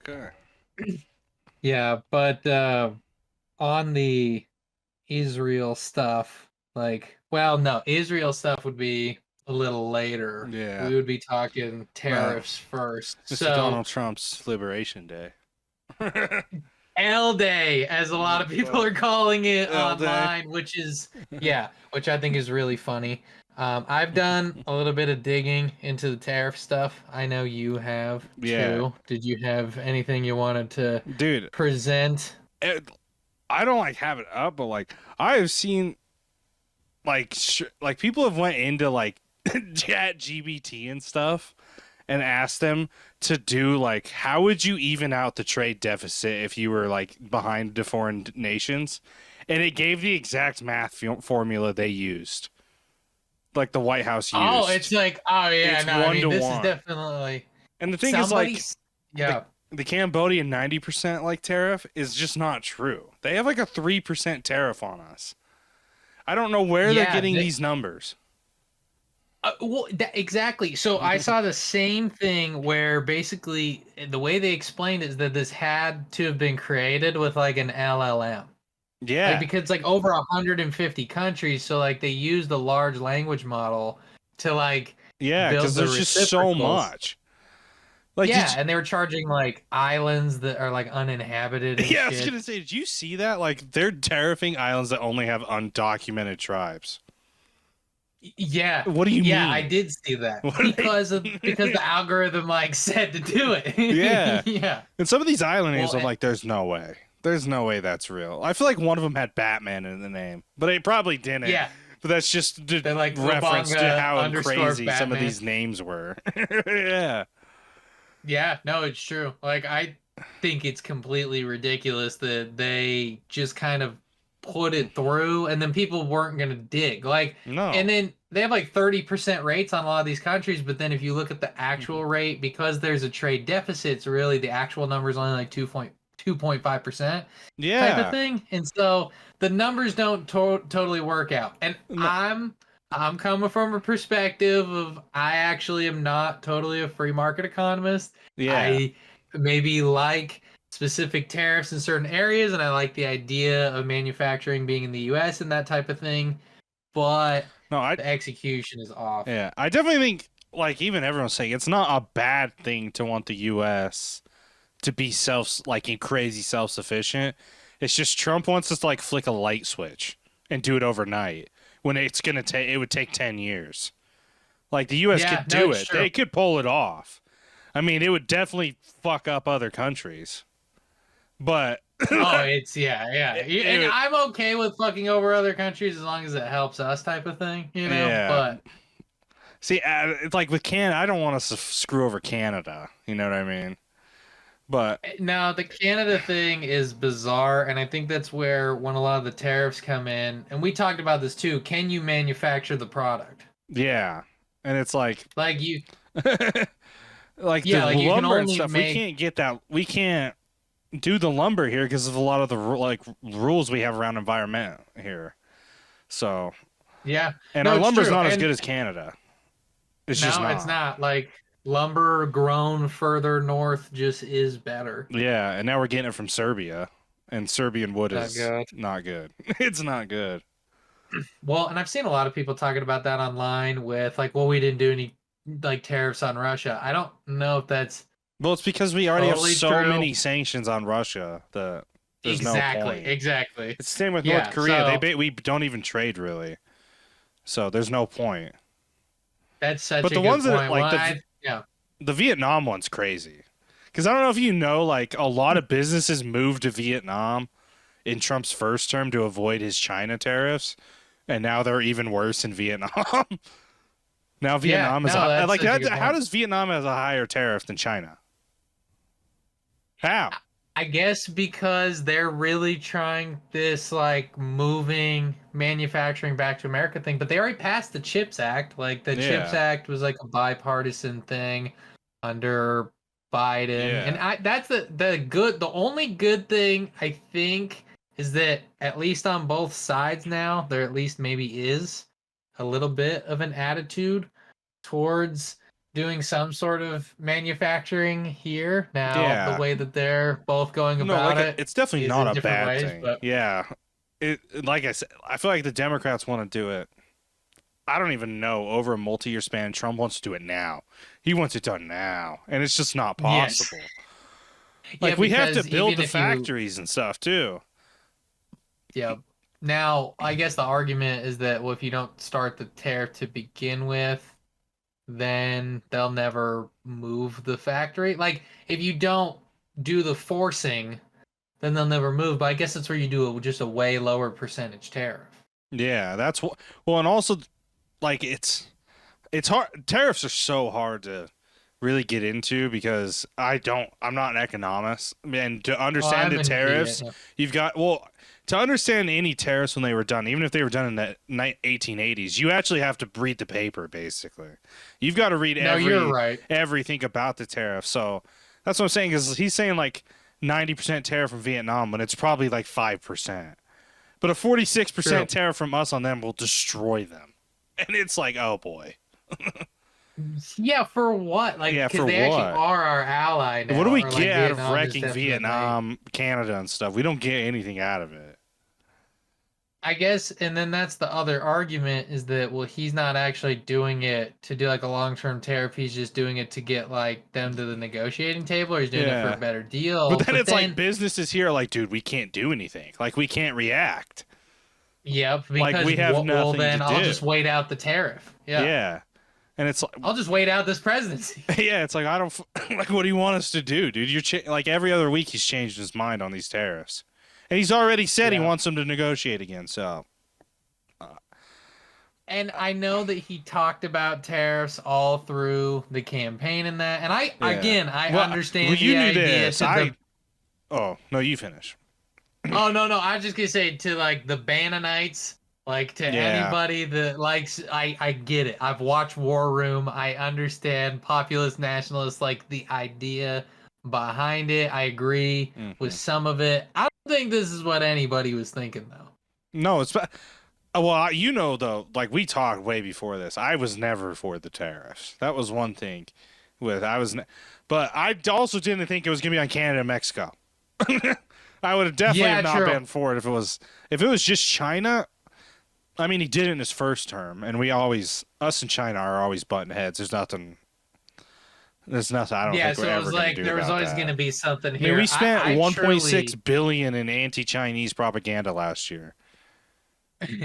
Okay. Yeah, but on the Israel stuff, no, Israel stuff would be a little later. Yeah. We would be talking Well, tariffs first. Mr. So Donald Trump's Liberation Day. L Day, as a lot of people are calling it All day. online, which I think is really funny. I've done a little bit of digging into the tariff stuff. I know you have Yeah. too. Did you have anything you wanted to Dude, present? I don't like have it up, but like I have seen like people have went into like Chat GBT and stuff and asked them to do like how would you even out the trade deficit if you were like behind the foreign nations, and it gave the exact math formula they used, like the White House Oh, used. it's like, oh yeah, It's no, I one mean to this is one. definitely And the thing is, somebody. like, the Yeah, the Cambodian 90% like tariff is just not true. They have like a 3% tariff on us. I don't know where they're yeah. getting these numbers. Exactly. So I saw the same thing where basically the way they explained it is that this had to have been created with like an LLM. Like Yeah, because like over 150 countries, so like they used the large language model to like yeah, because build the there's just so reciprocals. much. Like, Yeah, and they were charging like islands that are like uninhabited and yeah, I was shit. gonna say, did you see that? Like, they're tariffing islands that only have undocumented tribes. Yeah. What do you Yeah, I mean? did see that What are they? because the algorithm like said to do Yeah, it. Yeah. and some of these island names, Well, I'm like, there's no way. There's no way that's real. I feel like one of them had Batman in the name, but it probably didn't. yeah, But that's just the they're like reference to Ubanga how underscore crazy some of Batman. these names were. Yeah. Yeah, no, it's true. Like I think it's completely ridiculous that they just kind of put it through and then people weren't going to dig. Like and No. then they have like 30% rates on a lot of these countries, but then if you look at the actual rate because there's a trade deficit, it's really the actual number is only like 2.5% type of Yeah. thing. And so the numbers don't totally work out. And No. I'm coming from a perspective of I actually am not totally a free market economist. Yeah. I maybe like specific tariffs in certain areas, and I like the idea of manufacturing being in the US and that type of thing, but No, I the execution is off. yeah. I definitely think like even everyone's saying it's not a bad thing to want the US to be crazy self-sufficient. It's just Trump wants us to like flick a light switch and do it overnight when it would take 10 years. Like the US Yeah, could no, do it's it. true. They could pull it off. I mean, it would definitely fuck up other countries. But Oh, it's yeah. it And would, I'm okay with fucking over other countries as long as it helps us type of thing, you know? yeah. But See, it's like with Canada, I don't want us to screw over Canada. You know what I mean? But no, the Canada thing is bizarre, and I think that's where when a lot of the tariffs come in, and we talked about this too, can you manufacture the product? yeah, and it's like Like you like the yeah, like you can lumber and only stuff. We make can't get that. We can't do the lumber here because of a lot of the rules we have around environment here. So, yeah. and No, our it's lumber's true. not as And good as Canada. It's just no, it's not. not. Like lumber grown further north just is better. Yeah, and now we're getting it from Serbia, and Serbian wood Not is good. not good. It's not good. Well, and I've seen a lot of people talking about that online with like, well, we didn't do any like tariffs on Russia. I don't know if that's Well, it's because we already have totally so true. many sanctions on Russia that there's no Exactly, point. exactly. It's the same with North Yeah, Korea. so We don't even trade really, so there's no point. that's such But a the good ones that point. Well, like yeah. the Vietnam one's crazy, because I don't know if you know, like a lot of businesses moved to Vietnam in Trump's first term to avoid his China tariffs, and now they're even worse in Vietnam. Now Yeah, Vietnam is no, that's like such a that. good How point. does Vietnam has a higher tariff than China? How? I guess because they're really trying this like moving manufacturing back to America thing, but they already passed the CHIPS Act. Like the CHIPS Yeah, Act was like a bipartisan thing under Biden. And yeah, that's the only good thing I think is that at least on both sides now, there at least maybe is a little bit of an attitude towards doing some sort of manufacturing here. Now, the Yeah. way that they're both going No, about like it it's definitely is not in a different bad ways, thing. but Yeah. It like I said, I feel like the Democrats want to do it. I don't even know over a multi-year span. Trump wants to do it now. He wants it done now, and it's just not yes. possible. Yeah, Like we have to because build even the if you, factories and stuff too. yeah. Now, I guess the argument is that, well, if you don't start the tariff to begin with, then they'll never move the factory. Like, if you don't do the forcing, then they'll never move. But I guess that's where you do just a way lower percentage tariff. Yeah, that's what. Well, and also like it's hard. Tariffs are so hard to really get into because I'm not an economist, and to Oh, understand I'm the an idiot. tariffs, you've got to understand any tariffs when they were done, even if they were done in the 1880s, you actually have to read the paper basically. You've got to read No, you're right. everything about the tariff. So that's what I'm saying is he's saying like 90% tariff from Vietnam when it's probably like 5%. But a 46% True. tariff from us on them will destroy them. And it's like, oh boy. Yeah, for what? Like, Yeah, because for they actually what? are our ally What do now, we or like get out of Vietnam is wrecking definitely. Vietnam, Canada, and stuff? We don't get anything out of it. I guess, and then that's the other argument is that, well, he's not actually doing it to do like a long-term tariff. He's just doing it to get like them to the negotiating table, or he's doing it for a Yeah. better But deal. then But it's like then, businesses here are like, dude, we can't do anything. Like, we can't react. yep, Like, because we have what? Well, nothing to then I'll do. just wait out the tariff. Yeah, Yeah. And it's like, I'll just wait out this presidency. yeah, it's like, I don't, like, what do you want us to do, dude? Like, every other week he's changed his mind on these tariffs. And he's already said he Yeah. wants them to negotiate again, so. And I know that he talked about tariffs all through the campaign and that. And Yeah. I Well, understand you the knew idea this. to the. Oh, no, you finish. Oh, no, no. I was just going to say to like the Bannonites, like to Yeah. anybody that likes, I get it. I've watched War Room. I understand populist nationalists, like the idea behind it. I agree with Hmm. some of it. I don't think this is what anybody was thinking, though. No, well, you know, though, like we talked way before this. I was never for the tariffs. That was one thing. But I also didn't think it was gonna be on Canada and Mexico. I would have definitely Yeah, have not true. been for it if it was just China. I mean, he did it in his first term, and us and China are always butting heads. There's nothing. There's nothing. I don't Yeah, think we're so it ever was gonna like do there was about always going that. to be something I mean, we here. spent I 1.6 truly, billion in anti-Chinese propaganda last year.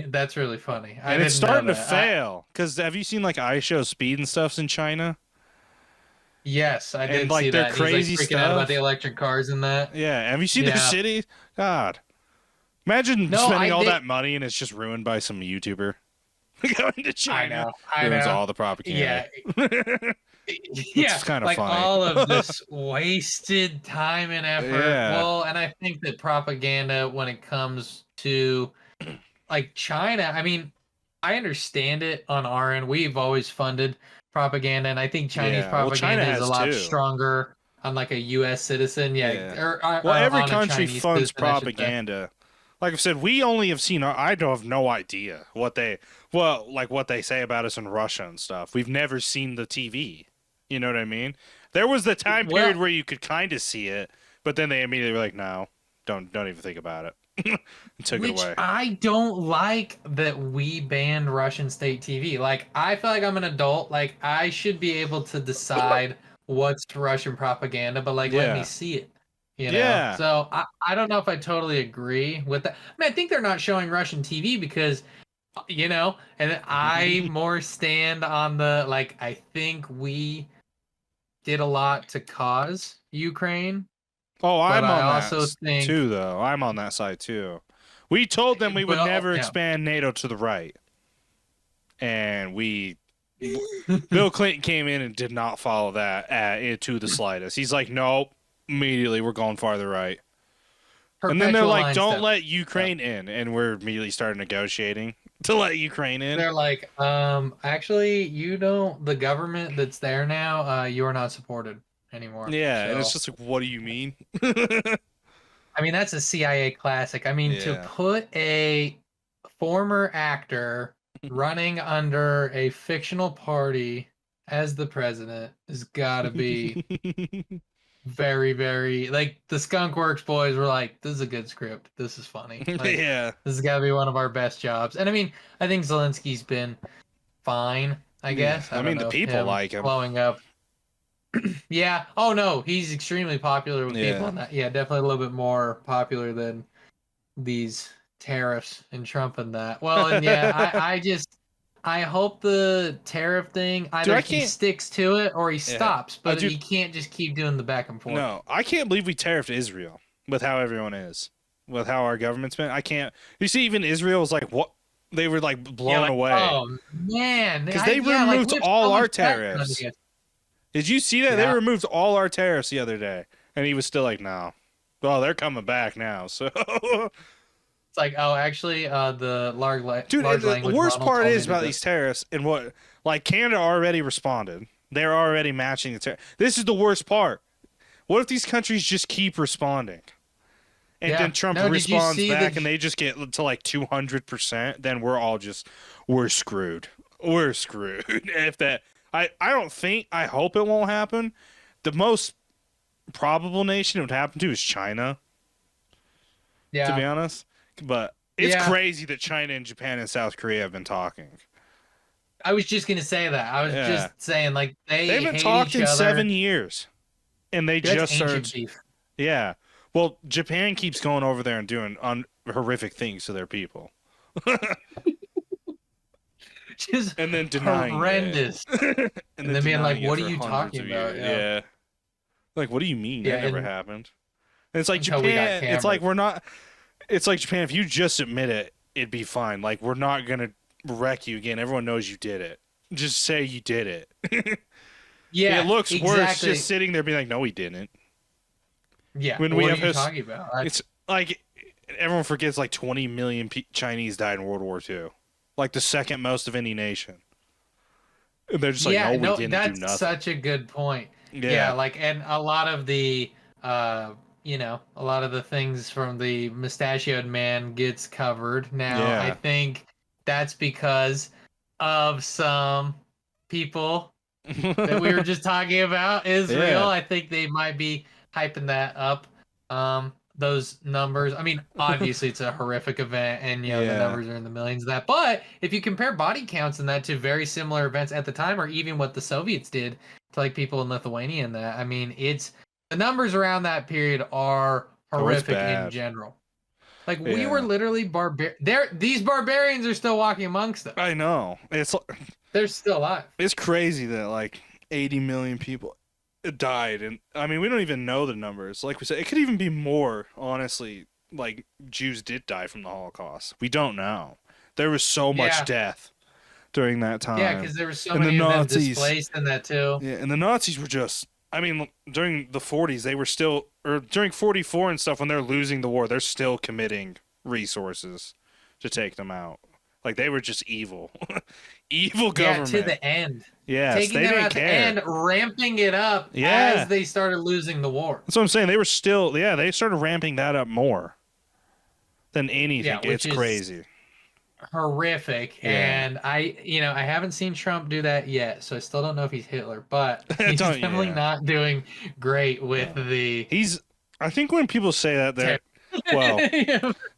that's really funny. I And it's didn't know starting to that. fail. Because have you seen like iShow Speed and stuffs in China? Yes, I And did see like their that. He's like crazy freaking out about the stuff? electric cars and that. Yeah. Have you seen their Yeah. cities? God. Imagine No, spending all that money and it's just ruined by some YouTuber. Going to I China know. I ruins know. all the propaganda. Yeah. Which Yeah, is kind of like funny. all of this wasted time and effort. Yeah. Well, and I think that propaganda when it comes to like China, I mean, I understand it on our end. We've always funded propaganda, and I think Chinese Yeah. Well, China propaganda is a has lot too. stronger on like a U.S. citizen, yeah, Yeah. or Well, every on a country Chinese funds citizen, I should say. propaganda. Like I said, we only have seen. I don't have no idea what they say about us in Russia and stuff. We've never seen the TV. You know what I mean? There was the time period Well, where you could kind of see it, but then they immediately were like, "No, don't even think about it." And took it which away. I don't like that we banned Russian state TV. Like, I feel like I'm an adult. Like, I should be able to decide what's Russian propaganda, but like, let me Yeah. see it. You know? Yeah. So I don't know if I totally agree with that. I mean, I think they're not showing Russian TV because, and I more stand on the, like, I think we did a lot to cause Ukraine, Oh, but I'm I on that also think, too, though. I'm on that side too. We told them we would well, never yeah. expand NATO to the right, and Bill Clinton came in and did not follow that to the slightest. He's like, nope, immediately we're going farther right. And then they're Perpetual like, line don't step. let Ukraine in. And we're immediately starting negotiating to let Ukraine in. They're like, actually, you don't, the government that's there now, you are not supported anymore. Yeah. And it's So, just like, what do you mean? I mean, that's a CIA classic. I mean, to Yeah. put a former actor running under a fictional party as the president has got to be very, very like the Skunk Works boys were like, this is a good script. This is funny. Like Yeah. this has got to be one of our best jobs. And I mean, I think Zelensky's been fine. I Yeah. guess I I don't mean, the know if people him like him. blowing up. Yeah. Oh no, he's extremely popular with people. Yeah. And that, yeah, definitely a little bit more popular than these tariffs and Trump and that. Well, and yeah, I hope the tariff thing Dude, either I he can't. sticks to it or he Yeah. stops, but Dude, he can't just keep doing the back and forth. no, I can't believe we tariffed Israel with how everyone is, with how our government's been. I can't. You see, even Israel was like, what? They were like Yeah, blown like away oh man, because they yeah, like removed we have all so our much background on tariffs. you. Did you see that? They Yeah, removed all our tariffs the other day, and he was still like, no. Well, they're coming back now. So, it's like oh, actually, the dude, and large the language worst model part told me is to about do. these tariffs and what, like, Canada already responded. They're already matching the tariff. This is the worst part. What if these countries just keep responding? And then Yeah, Trump no, did you responds see back the? and they just get to like 200%, then we're all just, we're screwed. We're screwed. If that, I don't think, I hope it won't happen. The most probable nation it would happen to is China, to be Yeah, honest. But it's yeah. crazy that China and Japan and South Korea have been talking. I was just gonna say that. I was Yeah. just saying like They they haven't hate talked each in other. 7 years. And they That's just ancient started. beef. Yeah. Well, Japan keeps going over there and doing horrific things to their people. Just And then denying it. horrendous. And And then then being like, denying it "What are for you hundreds talking of about?" years. Yeah, Yeah. Like, what do you mean? yeah. That never And happened. And it's like until we got Japan, it's like cameras. we're not, it's like Japan, if you just admit it, it'd be fine. Like, we're not going to wreck you again. Everyone knows you did it. Just say you did it. It Yeah, looks worse just exactly. sitting there being like, no, we didn't. Yeah. When we What are have you his, talking about? it's like, everyone forgets like 20 million Chinese died in World War II. Like the second most of any nation. And they're just like, no, Yeah, we no, didn't do that's nothing. such a good point. Yeah, Yeah. like and a lot of the a lot of the things from the mustachioed man gets covered. Now, I Yeah. think that's because of some people that we were just talking about Israel. Yeah. I think they might be hyping that up. Those numbers. I mean, obviously it's a horrific event, and the Yeah. numbers are in the millions of that. But if you compare body counts in that to very similar events at the time, or even what the Soviets did to like people in Lithuania and that, I mean, it's the numbers around that period are Oh, it's horrific in bad. general. Like we were Yeah. literally there. These barbarians are still walking amongst us. I know. They're still alive. It's crazy that like 80 million people died, and I mean we don't even know the numbers. Like we said, it could even be more. Honestly, like Jews did die from the Holocaust. We don't know. There was so much Yeah, death during that yeah, time, because there were so and the many of them Nazis. displaced in that too. Yeah, and the Nazis were just. I mean, during the 40s, they were still, or during 44 and stuff, when they're losing the war, they're still committing resources to take them out. Like they were just evil, evil Yeah, to government. the end. Yes, Taking they them didn't at the care. end, ramping it up Yeah, as they started losing the war. that's what I'm saying. They were still, yeah, they started ramping that up more than anything. Yeah, which It's is crazy. horrific. Yeah. And I haven't seen Trump do that yet, so I still don't know if he's Hitler, but he's Don't, definitely yeah. not doing great with No. the He's, I think when people say that, they're, terror. well,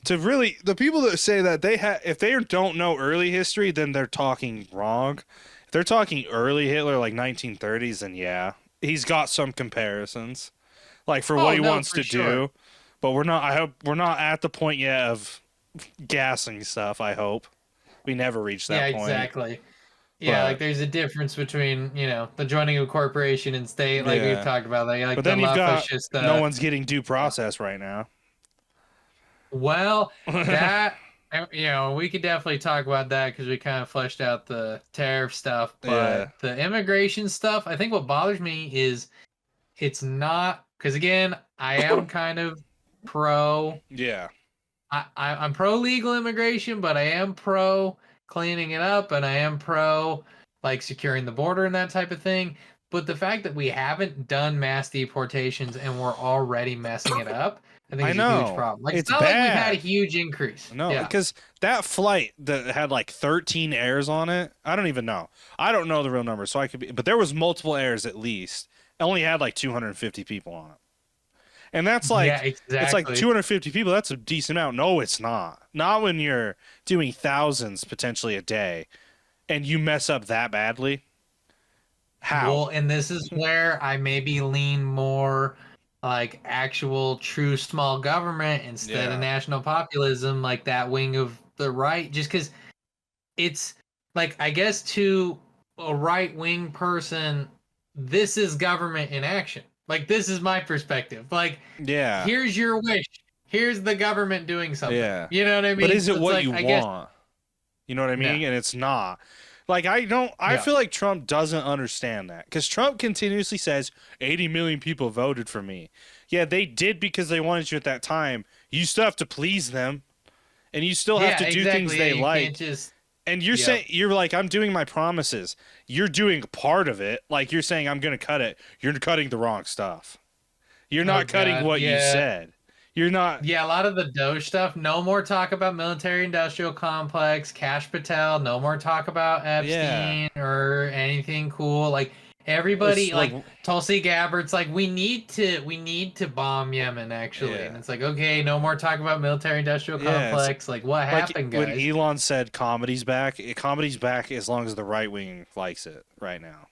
to really, the people that say that, if they don't know early history, then they're talking wrong. If they're talking early Hitler, like 1930s, then yeah, he's got some comparisons, like for what Oh he no, wants for to sure. do. But we're not. I hope we're not at the point yet of gassing stuff. I hope we never reach Yeah, that point. exactly. Yeah, like But there's a difference between, the joining a corporation and state, like we've yeah, talked about, like but the then you've left got fascist no one's getting due yeah. process right now. Well, that we could definitely talk about that because we kind of fleshed out the tariff stuff, Yeah, but the immigration stuff, I think what bothers me is it's not because again, I am kind of pro. yeah, I'm pro legal immigration, but I am pro cleaning it up, and I am pro like securing the border and that type of thing. But the fact that we haven't done mass deportations and we're already messing it up, I think I is a huge know. problem. Like, it's It's not like we've had a bad. huge increase. No, Yeah. because that flight that had like 13 airs on it, I don't even know. I don't know the real number, so I could be, but there was multiple airs at least. It only had like 250 people on it. And that's Yeah, like it's like exactly. 250 people, that's a decent amount. No, it's not. Not when you're doing thousands potentially a day and you mess up that badly. How? Well, and this is where I maybe lean more like actual true small government instead of Yeah. national populism, like that wing of the right, just because it's like, I guess to a right wing person, this is government in action. Like, this is my perspective. Like, Yeah. here's your wish. Here's the government doing something. Yeah. You know what I But mean? is So it it's what like, you I guess, want? You know what I no. mean? And it's not. Like I Yeah. feel like Trump doesn't understand that cuz Trump continuously says 80 million people voted for me. Yeah, they did because they wanted you at that time. You still have to please them and you still have Yeah, to do things exactly. Yeah, they you can't like. just, And you're yep. saying you're like I'm doing my promises. You're doing part of it. Like you're saying I'm going to cut it. You're cutting the wrong stuff. You're Oh not cutting God. what you Yeah. said. You're not. Yeah, a lot of the Doge stuff. No more talk about military industrial complex, Cash Patel. No more talk about Yeah. Epstein or anything cool. Like, It's everybody, like like Tulsi Gabbard's like, we need to bomb Yemen actually. And yeah. it's like, okay, no more talk about military industrial Yeah, it's complex. Like, what like happened, when guys? Elon said comedy's back as long as the right wing likes it right now.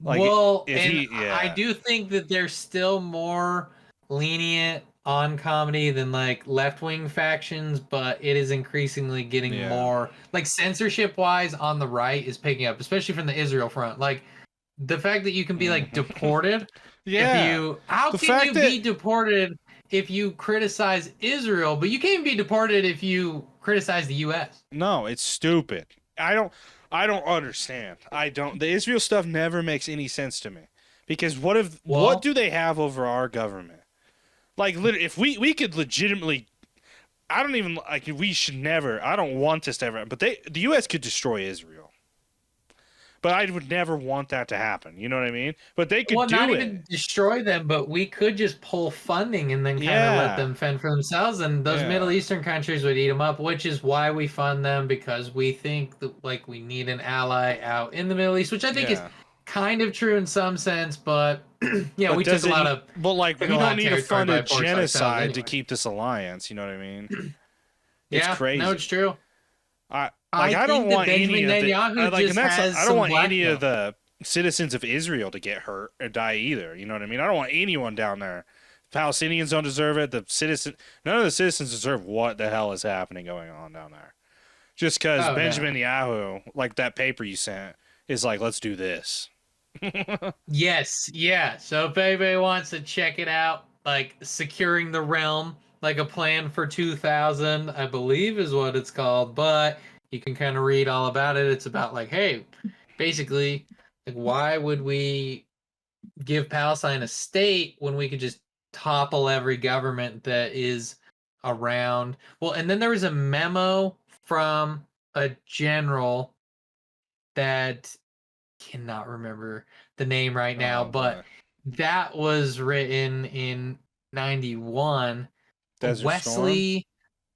Like Well, if and he I yeah. do think that they're still more lenient on comedy than like left-wing factions, but it is increasingly getting Yeah. more like censorship-wise on the right is picking up, especially from the Israel front. Like, the fact that you can be like Mhm. deported if Yeah. you how The can fact you that be deported if you criticize Israel, but you can't be deported if you criticize the US? no, it's stupid. I don't understand. I don't the Israel stuff never makes any sense to me. Because what Well, do they have over our government? Like literally if we could legitimately I don't even like we should never I don't want this to ever but the US could destroy Israel. But I would never want that to happen. You know what I mean? But they could well, not do it. even destroy them, but we could just pull funding and then kind of let Yeah. them fend for themselves, and those Middle Yeah. Eastern countries would eat them up, which is why we fund them, because we think that like we need an ally out in the Middle East, which I think is Yeah. kind of true in some sense, but yeah, But we took does a it lot of but like took a we lot don't of need to territory fund a by force ourselves genocide to anyway. keep this alliance, you know what I mean? It's Yeah, no, it's crazy. true. I I don't think that want Benjamin any of the Netanyahu like and just that's has I don't some want any of blackmail. the citizens of Israel to get hurt or die either, you know what I mean? I don't want anyone down there. Palestinians don't deserve it. None of the citizens deserve what the hell is happening going on down there. Just because Oh no. Benjamin Yahoo, like that paper you sent, is like, let's do this. Yes, yeah. So if anybody wants to check it out, like Securing the Realm, like a plan for 2000, I believe is what it's called, but you can kind of read all about it. It's about like, hey, basically, like why would we give Palestine a state when we could just topple every government that is around? Well, and then there was a memo from a general that cannot remember the name right now, Oh but boy, that was written in 91. Desert Storm.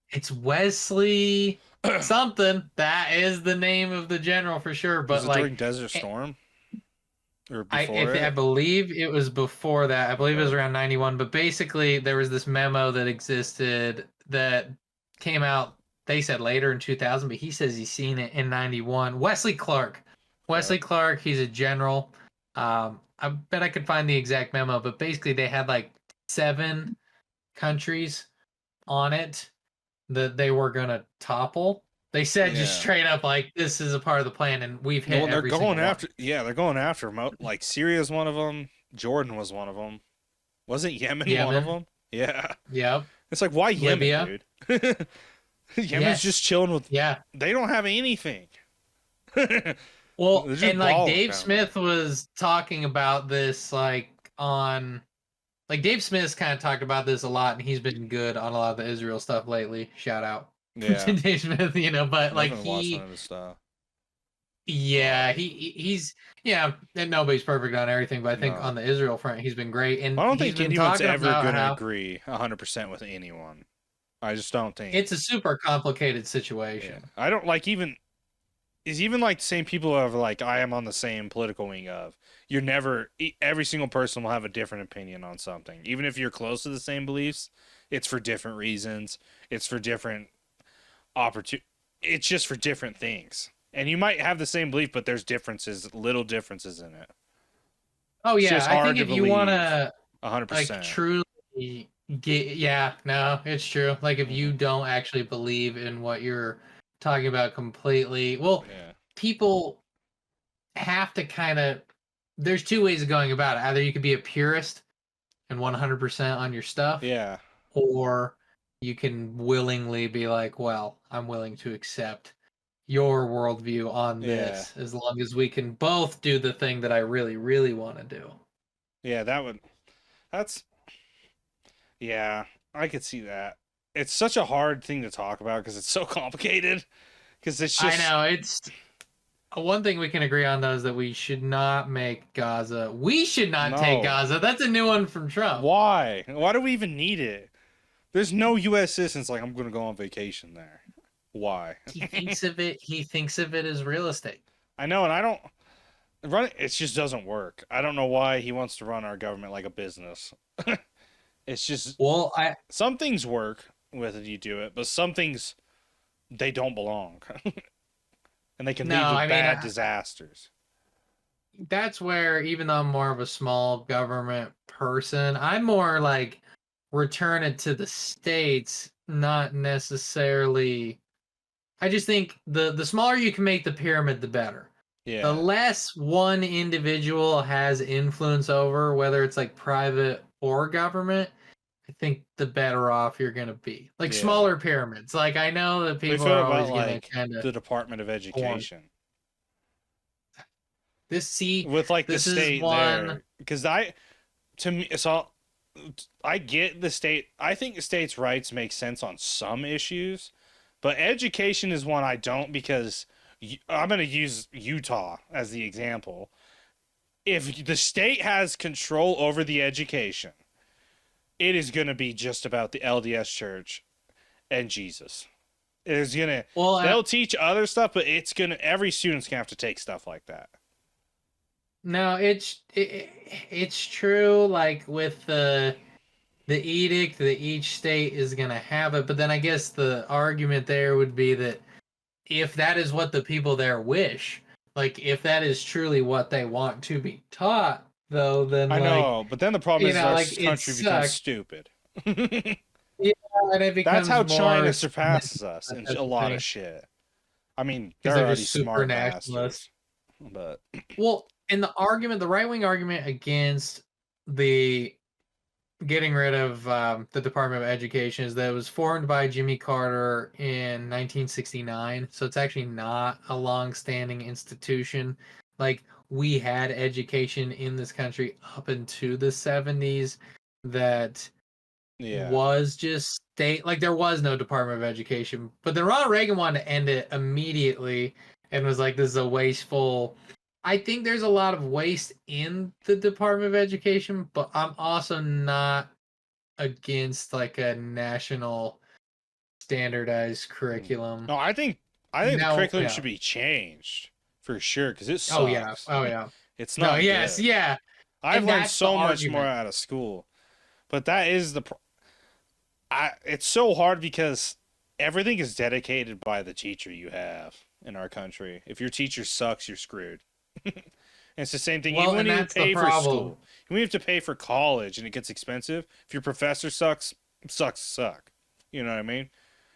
It's Wesley something. That is the name of the general for sure. Was But it like, during Desert eh, Storm or if before I it? believe it was before that. I believe it was Okay. around 91. But basically, there was this memo that existed that came out. They said later in 2000, but he says he's seen it in 91. Wesley Clark. Okay. Wesley Clark. He's a general. I bet I could find the exact memo, but basically they had like 7 countries on it that they were gonna topple. They said just Yeah. straight up like this is a part of the plan, and we've No, hit and they're every going single one. after. Yeah, they're going after. Like Syria's one of them. Jordan was one of them. Wasn't Yemen one of Yemen. them? Yeah. Yep. It's like why Yemen, Libya. dude? Yemen's just Yes. chilling with. Yeah. They don't have anything. They're Well, just and like balling Dave down there. Smith was talking about this like Dave Smith's kind of talked about this a lot, and he's been good on a lot of the Israel stuff lately. Shout out to Yeah. Dave Smith, but I've like been watching he other stuff. Yeah, he's yeah, and nobody's perfect on everything, but I think No. on the Israel front, he's been great, and I don't he's think been anyone's talking ever about gonna how agree 100% with anyone. I just don't think. it's a super complicated Yeah, situation. I don't like even like the same people of like I am on the same political wing of. You're never every single person will have a different opinion on something, even if you're close to the same beliefs. It's for different reasons. It's for different opportunity. It's just for different things. And you might have the same belief, but there's differences, little differences in it. Oh It's yeah, just I think hard to if you believe, wanna a hundred like percent. truly get, yeah, no, it's true. Like if you Mm-hmm. don't actually believe in what you're talking about completely, well, Yeah, people have to kind of. There's two ways of going about it. Either you could be a purist and 100% on your stuff, yeah, or you can willingly be like, well, I'm willing to accept your worldview on yeah, this as long as we can both do the thing that I really, really want to do. yeah. That would. That's yeah. I could see that. It's such a hard thing to talk about because it's so complicated. Because it's I just know it's one thing we can agree on though is that we should not make Gaza. We should not take no. Gaza. That's a new one from Trump. Why? Why do we even need it? There's no U.S. citizens like I'm gonna go on vacation there. Why? He thinks of it. He thinks of it as real estate. I know, and I don't run. It just doesn't work. I don't know why he wants to run our government like a business. It's just Well, I some things work whether you do it, but some things they don't belong, and they can no, lead to I mean bad disasters. that's where even though I'm more of a small government person, I'm more like return it to the states, not necessarily. I just think the smaller you can make the pyramid, the better. The Yeah, less one individual has influence over, whether it's like private or government, I think the better off you're gonna be. Like yeah. smaller pyramids. Like I know that We people are feel about always gonna like kind of the Department of form Education this. See, with like the this is state one. there, because I to me so I get the state. I think the states' rights make sense on some issues, but education is one I don't because I'm going to use Utah as the example. If the state has control over the education, it is going to be just about the LDS Church and Jesus. It is gonna. Well, They'll teach other stuff, but it's gonna. Every student's gonna have to take stuff like that. no, it's true. Like with the edict that each state is gonna have it, but then I guess the argument there would be that if that is what the people there wish, like if that is truly what they want to be taught, though, then I like know, but then the problem is our like it country becomes sucks. stupid. Yeah, and it That's becomes how China more surpasses us in that's a the lot of thing shit. I mean, because they're they're already just super smart nationalist. bastards, but Well, in the argument, the right wing argument against the getting rid of the Department of Education is that it was formed by Jimmy Carter in 1969. So it's actually not a long-standing institution. Like we had education in this country up into the 70s that yeah, was just state, like there was no Department of Education. But then Ronald Reagan wanted to end it immediately and was like, this is a wasteful. I think there's a lot of waste in the Department of Education, but I'm also not against like a national standardized curriculum. no, I think the Now, curriculum yeah. should be changed for sure because it Oh yeah. sucks. Oh yeah. It's No, not yes, good. yeah. I've And learned that's the so much more argument. out of school, but that is it's so hard because everything is dedicated by the teacher you have in our country. If your teacher sucks, you're screwed. And it's the same thing. Even Well, when and you that's the pay for problem. school, when you have to pay for college and it gets expensive, if your professor suck. You know what I mean?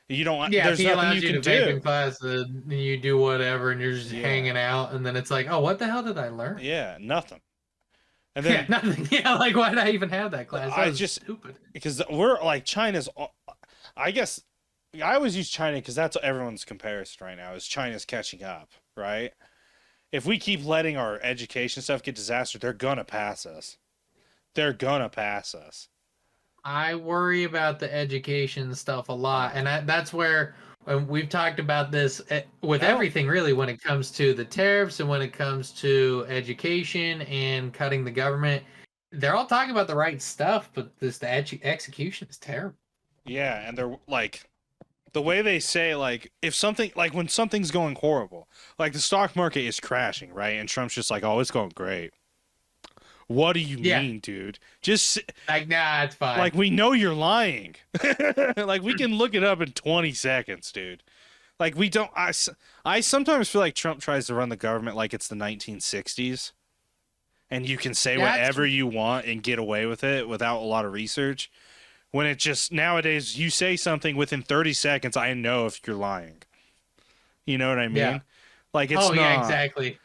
You don't. Yeah, if There's he nothing allows you you can to vape in do. class and you do whatever and you're just Yeah, hanging out and then it's like, oh, what the hell did I learn? yeah, nothing. And Yeah, then nothing. Yeah, like why did I even have that class? That I was just stupid. because we're like China's. I guess I always use China because that's everyone's comparison right now. Is China's catching up, right? If we keep letting our education stuff get disaster, they're gonna pass us. They're gonna pass us. I worry about the education stuff a lot, Uh, and that's where And we've talked about this with I don't. everything really when it comes to the tariffs and when it comes to education and cutting the government. They're all talking about the right stuff, but the execution is terrible. Yeah, and they're like the way they say like if something like when something's going horrible, like the stock market is crashing, right? And Trump's just like, "Oh, it's going great." What do you Yeah, mean, dude? Just like nah, it's fine. like we know you're lying. Like we can look it up in 20 seconds, dude. Like we don't I sometimes feel like Trump tries to run the government like it's the 1960s and you can say That's whatever you want and get away with it without a lot of research. When it just nowadays you say something within 30 seconds, I know if you're lying. You know what I yeah. mean? Like it's Oh yeah, not. exactly.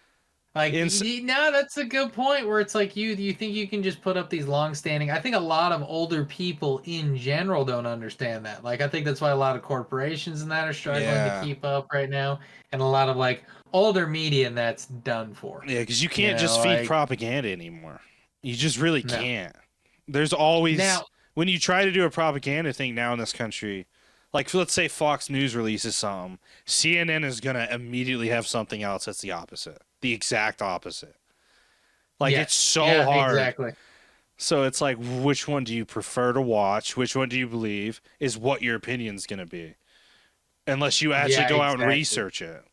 Like Ins- no, that's a good point. Where it's like you think you can just put up these long-standing. I think a lot of older people in general don't understand that. Like I think that's why a lot of corporations and that are struggling to yeah. keep up right now, and a lot of like older media and that's done for. Yeah, because you You can't know, just feed like propaganda anymore. You just really no. can't. There's always Now, when you try to do a propaganda thing now in this country, like let's say Fox News releases something, CNN is gonna immediately have something else that's the opposite, the exact opposite. Like it's yes, so yeah, hard. exactly. So it's like, which one do you prefer to watch? Which one do you believe is what your opinion's gonna be? Unless you actually Yeah, go out and exactly. research it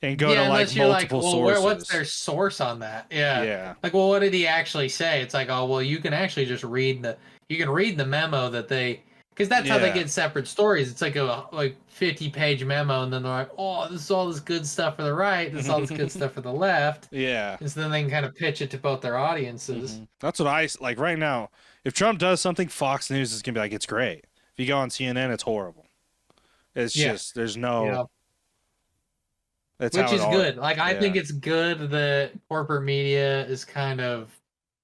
and go to Yeah, like unless you're like, multiple well, what's sources. their source on that? Yeah. Yeah. Like, well, what did he actually say? It's like, oh, well, you can actually just you can read the memo that they, because that's how they Yeah. get separate stories. It's like a 50-page memo, and then they're like, oh, this is all this good stuff for the right, this is all this good stuff for the left, Yeah. and so then they can kind of pitch it to both their audiences. That's what I like right now. If Trump does something, Fox News is gonna be like, it's great. If you go on CNN, it's horrible. It's Yeah, just there's you no. know, That's which how it is all. good. Like, I think Yeah. it's good that corporate media is kind of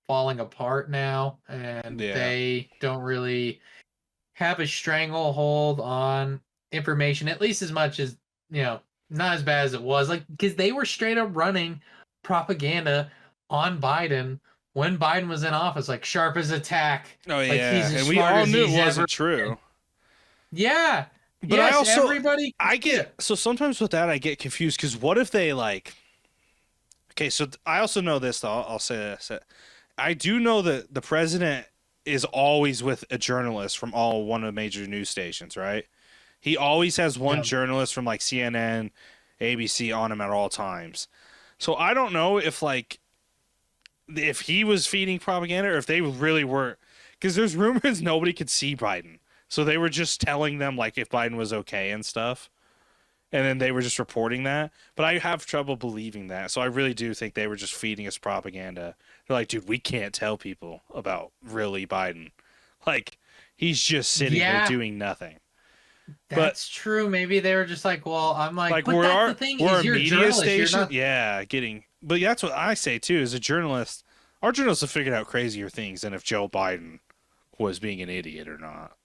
falling apart now, and Yeah. they don't really have a stranglehold on information, at least as much as, not as bad as it was. Like, because they were straight up running propaganda on Biden when Biden was in office, like sharp as a tack, Oh like yeah, he's as and we smart all as knew it he's ever wasn't been. true. Yeah. But I Yes, also everybody can I see get it. so sometimes with that I get confused because what if they like. Okay, so I also know this though. I'll say this. I do know that the president is always with a journalist from all one of the major news stations, right? He always has one Yeah. journalist from like CNN, ABC on him at all times. So I don't know if he was feeding propaganda or if they really were, because there's rumors nobody could see Biden, so they were just telling them like if Biden was okay and stuff, and then they were just reporting that. But I have trouble believing that, so I really do think they were just feeding us propaganda. They're like, dude, we can't tell people about really Biden, like he's just sitting there Yeah, doing nothing. But that's true. Maybe they were just like, well, I'm like, like but that's the thing we're is a you're a media journalist. You're station, not. yeah, getting. But that's what I say too. As a journalist, our journalists have figured out crazier things than if Joe Biden was being an idiot or not.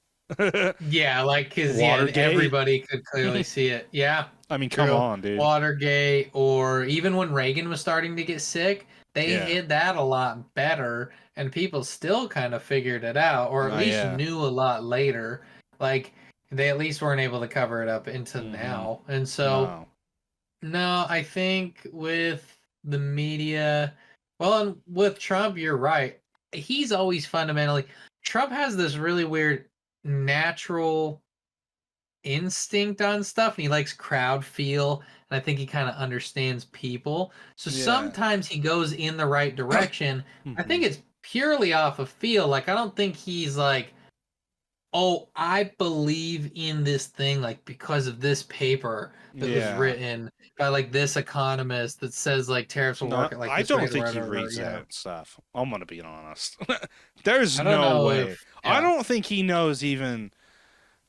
Yeah, like because yeah, Watergate. everybody could clearly see it. Yeah, I mean, come true. on, dude. Watergate, or even when Reagan was starting to get sick, they Yeah. hid that a lot better, and people still kind of figured it out, or at Oh least yeah. knew a lot later. Like they at least weren't able to cover it up into Mm-hmm. now. And so, No. no, I think with the media, well, and with Trump, you're right. He's always fundamentally Trump has this really weird natural instinct on stuff and he likes crowd feel and I think he kind of understands people. So Yeah. sometimes he goes in the right direction. I Mm-hmm. think it's purely off of feel. Like I don't think he's like, "Oh, I believe in this thing like because of this paper that was Yeah. written by like this economist that says like tariffs will No, work at like I this don't rate or think he whatever, reads you know." that stuff. I'm gonna be honest. There's I don't no know way. if I yeah. don't think he knows even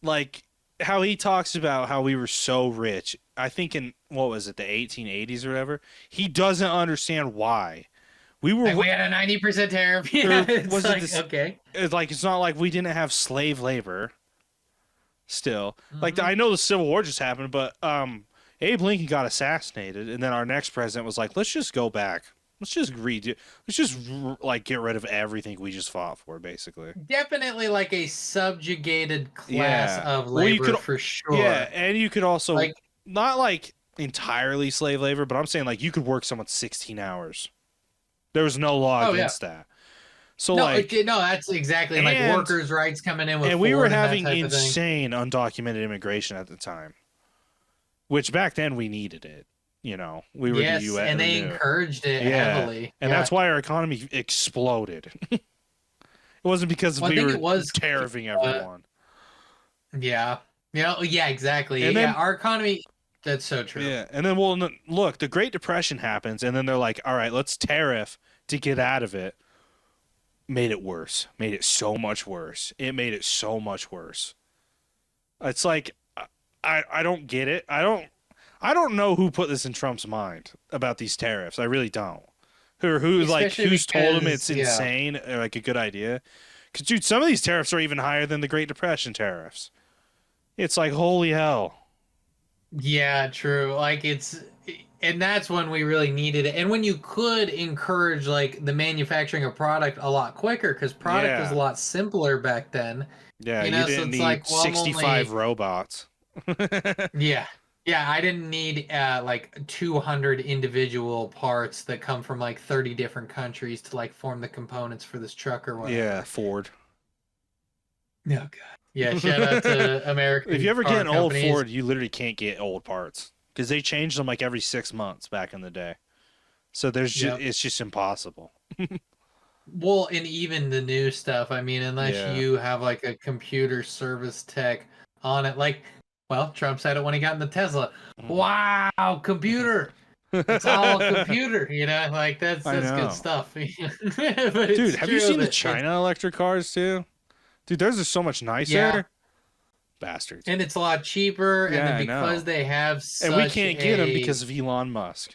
like how he talks about how we were so rich. I think in what was it, the 1880s or whatever. He doesn't understand why we Like were. we had a 90% tariff. Yeah, Or it's was it like this? okay. It's like it's not like we didn't have slave labor. Still, like Mhm. I know the Civil War just happened, but Abe Lincoln got assassinated, and then our next president was like, "Let's just go back." Let's just redo. Let's just like get rid of everything we just fought for, basically. Definitely like a subjugated class Yeah. of Well, you labor could. for Yeah, sure. and you could also Like, not like entirely slave labor, but I'm saying like you could work someone 16 hours. There was no law oh yeah. against that. So No, like, no, that's exactly like and workers' rights coming in with and we were Ford and that having type of thing. insane undocumented immigration at the time, which back then we needed it. You know, we were the Yes, U.S. and or they new. encouraged it Yeah, heavily. and Yeah. that's why our economy exploded. It wasn't because Well, I we think were it was tariffing uh, everyone. yeah. Yeah, exactly. And Yeah, then our economy, that's so true. yeah, and then well, look, the Great Depression happens, and then they're like, all right, let's tariff to get out of it. Made it worse. Made it so much worse. It made it so much worse. It's like I don't get it. I don't know who put this in Trump's mind about these tariffs. I really don't. Especially Who's told him because, it's yeah. insane or like a good idea? Because dude, some of these tariffs are even higher than the Great Depression tariffs. It's like holy hell. Yeah, true. Like and that's when we really needed it. And when you could encourage like the manufacturing of product a lot quicker because product was a Yeah, lot simpler back then. yeah. You You know, so didn't it's need like, well, I'm 65 only robots. yeah. Yeah, I didn't need like 200 individual parts that come from like 30 different countries to like form the components for this truck or Yeah, whatever. Ford. Oh God. Yeah, shout out to If you American ever get car an old companies. Ford, you literally can't get old parts because they changed them like every 6 months back in the day. So Yep. it's just impossible. Well, and even the new stuff, I mean, unless Yeah. you have like a computer service tech on it, like, well, Trump said it when he got in the Tesla. Wow, computer. It's all a computer, like I that's good know. stuff. But Dude, it's have you true seen the that it's China electric cars too? Dude, theirs are so much yeah, nicer. Bastards. and it's a lot cheaper, and Yeah, then I because know. they have And we such can't get them a because of Elon Musk.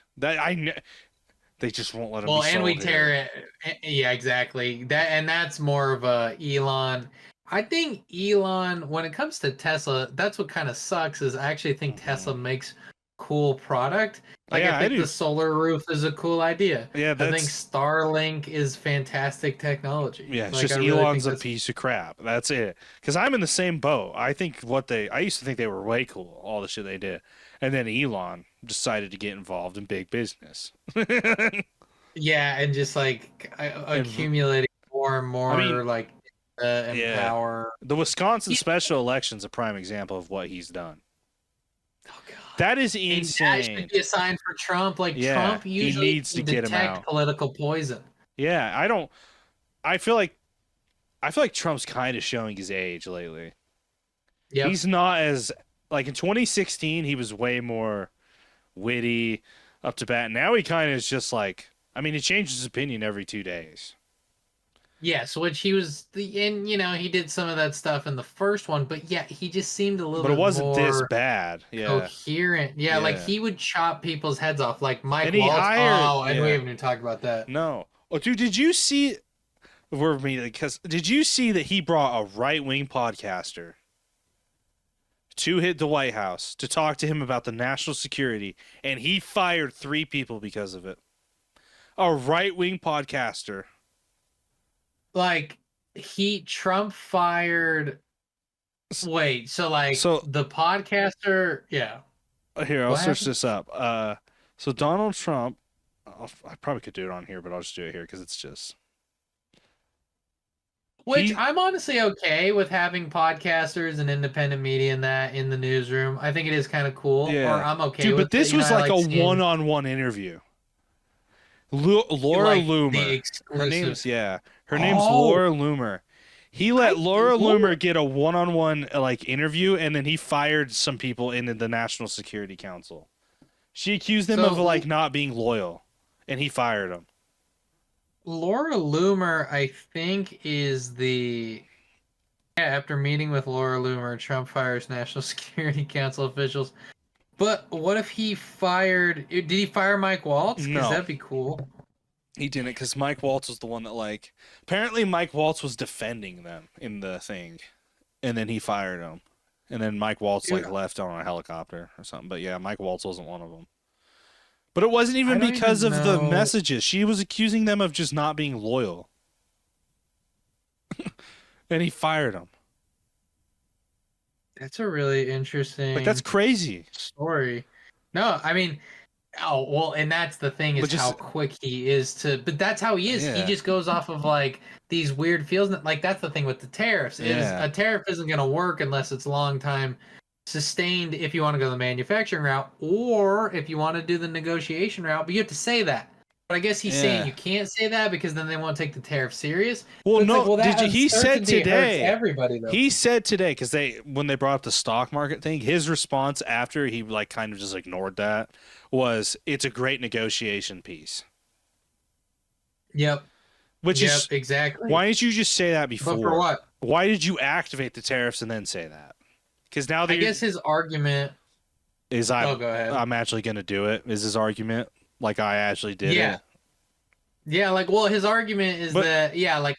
They just won't let them be well, and we sold tear here. it. Yeah, exactly. That's more of a Elon. I think Elon, when it comes to Tesla, that's what kind of sucks. Is I actually think Hmm. Tesla makes cool product. Like I Yeah, I think do. the solar roof is a cool idea. Yeah, I think that's Starlink is fantastic technology. yeah. It's Like I just really Elon's think a that's piece of crap. That's it. Because I'm in the same boat. I used to think they were way cool. All the shit they did, and then Elon decided to get involved in big business. yeah, and just like And accumulating more and I mean, more like and yeah, power. the Wisconsin Yeah. special election's a prime example of what he's done. Oh God. That is And that should insane. be a sign for Trump. Like Yeah, Trump he usually needs to can get him detect out. political poison. Yeah, I don't. I feel like Trump's kind of showing his age lately. Yep. He's not as like in 2016 he was way more witty, up to bat. Now he kind of is just like I mean he changes his opinion every 2 days. Yes, which he was the and he did some of that stuff in the first one, but yeah, he just seemed a little But it bit wasn't this more bad. Yeah. coherent. Yeah, like Yeah. he would chop people's heads off, like And Mike he Waltz. hired Oh, and we yeah. haven't even talked about that. No. Oh dude, did you see we're me because did you see that he brought a right-wing podcaster to hit the White House to talk to him about the national security and he fired 3 people because of it. A right-wing podcaster. Like Trump fired. Wait, so like So the podcaster? Yeah. here, I'll What search happened? this up. So Donald Trump, I probably could do it on here, but I'll just do it here because it's just Which he. I'm honestly okay with having podcasters and independent media and that in the newsroom. I think it is kind of cool, or Yeah, I'm okay dude, with but it. this was I like like a seeing one-on-one interview. Laura like the Loomer, her name's exclusive. yeah, her name's Oh, Laura Loomer. He let I Laura Laura. Loomer get a one-on-one like interview, and then he fired some people in the National Security Council. She accused him of So like not being loyal, and he fired him. Laura Loomer, I think, is the yeah. After meeting with Laura Loomer, Trump fires National Security Council officials. But what if he fired? Did he fire Mike Waltz? Because No, that'd be cool. he didn't, because Mike Waltz was the one that like. Apparently, Mike Waltz was defending them in the thing, and then he fired him, and then Mike Waltz Dude, like left on a helicopter or something. But yeah, Mike Waltz wasn't one of them. But it wasn't I even don't because even of the know. messages. She was accusing them of just not being loyal. And he fired them. That's a really Like, that's interesting crazy. story. No, I mean, oh, well, and that's the thing But is how just, quick he is to, but that's how he is. He yeah. just goes off of like these weird feels. Like that's the thing with the tariffs is Yeah. a tariff isn't going to work unless it's long time sustained if you want to go the manufacturing route or if you want to do the negotiation route, but you have to say that. But I guess he's saying Yeah. you can't say that because then they won't take the tariff serious. Well, But it's like, no, well, did that you? He said uncertainty hurts today. everybody though. He said today because when they brought up the stock market thing, his response after he like kind of just ignored that was, "It's a great negotiation piece." Yep. Which Yep. is, Exactly. why didn't you just say that But for before? what? Why did you activate the tariffs and then say that? Because now I that guess his argument. is Oh, go ahead. I'm actually going to do it. Is his argument like I actually did Yeah. it? Yeah, like well his argument is But that yeah, like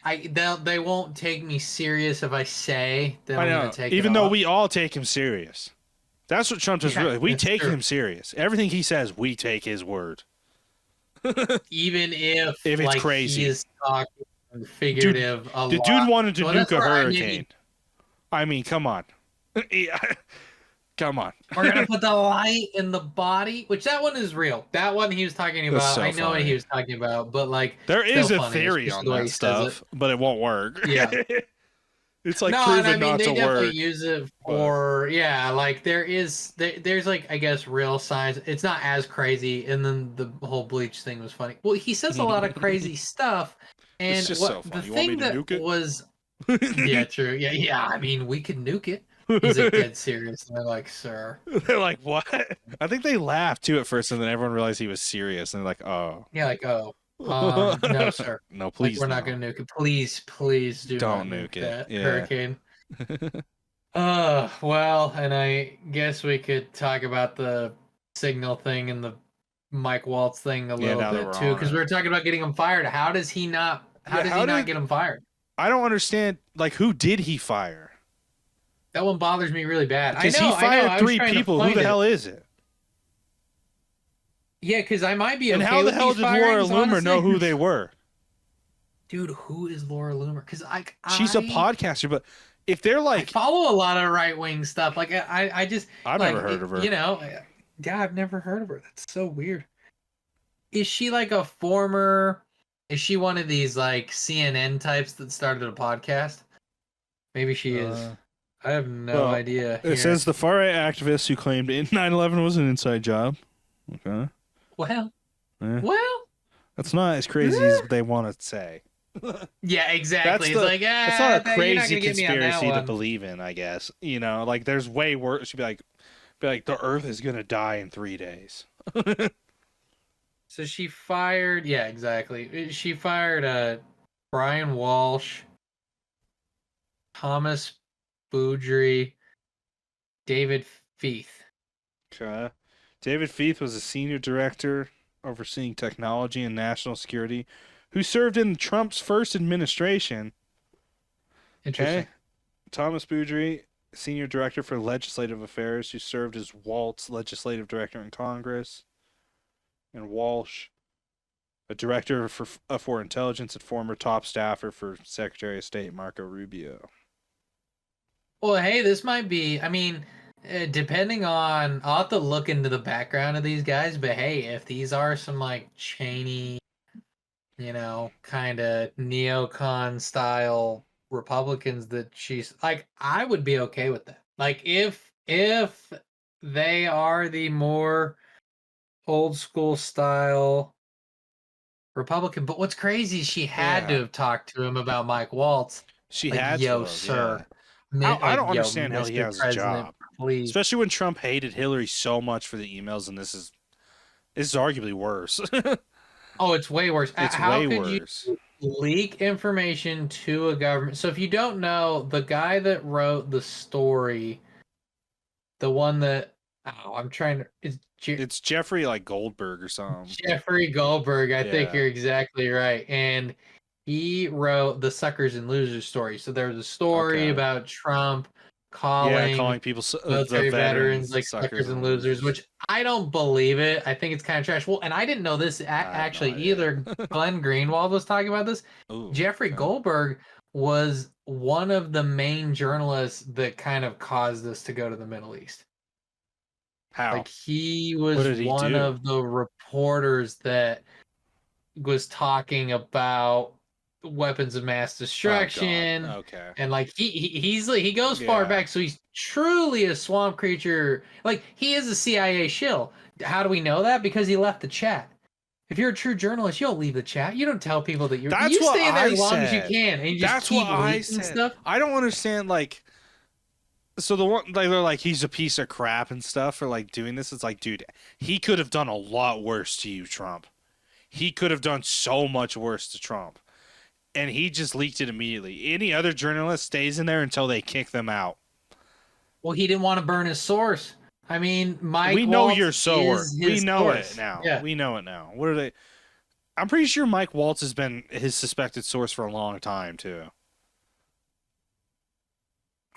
they won't take me serious if I say that I I'm gonna know, take it even though off. we all take him serious. That's what Trump does. Yeah, Really, we that's take true. him serious. Everything he says, we take his word. Even if If it's like he crazy, is talking dude, figurative a the dude lot. wanted to Well nuke that's a where I hurricane. maybe I mean, come on. Yeah, come on. we're gonna put the light in the body, which that one is real. That one he was talking That's about. so I know what he funny. was talking about, but like There still is a funny, theory especially on the way that he says it. stuff, but it won't work. Yeah. It's like No, and I proven mean not they to definitely work. use it But for yeah, like there's like I guess real science. It's not as crazy, and then the whole bleach thing was funny. Well, he says a lot of crazy stuff, it's and just so what the funny. You want me thing to that nuke was yeah, it? true. Yeah, yeah, I mean we could nuke it. He's like dead serious. And they're like, sir. They're like, what? I think they laughed too at first, and then everyone realized he was serious, and they're like, oh. Yeah, like, oh, no, sir. No, Like please we're not no. gonna nuke it. Please, please do not Don't nuke nuke it. that Yeah. hurricane. Well, and I guess we could talk about the signal thing and the Mike Waltz thing a Yeah, little now that bit we're too, on because we it. were talking about getting him fired. How does he not? How Yeah, does he how not did get him fired? I don't understand like who did he fire? That one bothers me really bad. Because he I know. fired I was three trying to people. Who find the it. hell is it? Yeah, because I might be And okay how the with hell these did Laura firings, Loomer know honestly. who they were? Dude, who is Laura Loomer? Because She's a podcaster, but if they're I like, follow a lot of right wing stuff. Like I just I've like never heard of her. you know, yeah, I've never heard of her. That's so weird. Is she like a former? Is she one of these like CNN types that started a podcast? Maybe she is. Uh, I have no well, idea it here. says the far right activists who claimed 9/11 was an inside job. Okay. Well, Eh, well, that's not as crazy as eh. they want to say. Yeah, That's exactly. It's the like that's not a you're not crazy gonna get me on that conspiracy to one. believe in, I guess. You know, like there's way worse. You'd be like the Earth is gonna die in 3 days. So she fired. Yeah, exactly. She fired Brian Walsh, Thomas Boudry, David Feith. Okay. David Feith was a senior director overseeing technology and national security, who served in Trump's first administration. Interesting. Okay. Thomas Boudry, senior director for legislative affairs, who served as Walt's legislative director in Congress, and Walsh, a director for intelligence and former top staffer for Secretary of State Marco Rubio. Well, hey, this might be. I mean, depending on, I'll have to look into the background of these guys. But hey, if these are some like Cheney, kind of neocon style Republicans that she's like, I would be okay with that. Like, if they are the more old school style Republican. But what's crazy is she had to Yeah, have talked to him about Mike Waltz. she Like, had to yo, have. Yeah, sir, I don't yo, understand how he Mr. has a President, job, please. especially when Trump hated Hillary so much for the emails, and this is arguably worse. Oh, it's way worse. It's How way could you worse. leak information to a government? So if you don't know, the guy that wrote the story, the one that I'm trying to is It's Jeffrey like Goldberg or something. Jeffrey Goldberg. I think Yeah. you're exactly right. And he wrote the Suckers and Losers story. So there was a story Okay. about Trump Yeah, calling calling people the military veterans veterans like suckers suckers and and losers, losers. which I don't believe it. I think it's kind of trash. Well, and I didn't know this I have no actually idea. either. Glenn Greenwald was talking about this. Ooh, Jeffrey okay. Goldberg was one of the main journalists that kind of caused this to go to the Middle East. How? Like he What was did he one do? of the reporters that was talking about weapons of mass Oh God. destruction, Okay. and like he goes far Yeah. back, so he's truly a swamp creature. Like he is a CIA shill. How do we know that? Because he left the chat. If you're a true journalist, you don't leave the chat. You don't tell people that That's you what stay in there I as long as you said. can, and you just That's what keep I leaking said. stuff. I don't understand like so the one like they're like he's a piece of crap and stuff for like doing this. It's like, dude, he could have done a lot worse to you, Trump. He could have done so much worse to Trump. And he just leaked it immediately. Any other journalist stays in there until they kick them out. Well, he didn't want to burn his source. I mean, We Mike know Waltz your sword. is We his know it source. now. Yeah. We know it now. What are they? I'm pretty sure Mike Waltz has been his suspected source for a long time too.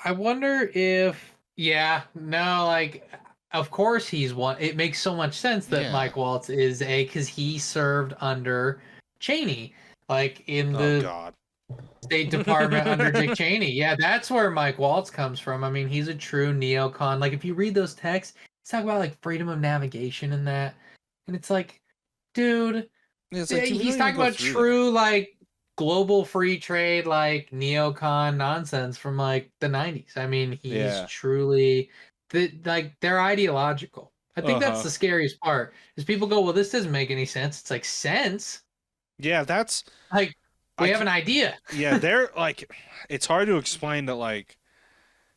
I wonder if, yeah, no, like, of course he's one. It makes so much sense that Yeah. Mike Waltz is because he served under Cheney, like in Oh the God. State Department under Dick Cheney. Yeah, that's where Mike Waltz comes from. I mean, he's a true neocon. Like, if you read those texts, he's talking about like freedom of navigation and that, and it's like, dude, It's like, dude, we don't he's even talking go about through that. true like global free trade like neocon nonsense from like the 90s. I mean, he's Yeah. truly like they're ideological. I think Uh that's huh. the scariest part. Is people go, "Well, this doesn't make any sense." It's like sense. Yeah. That's Like we I. have an idea. Yeah. They're like, it's hard to explain that like.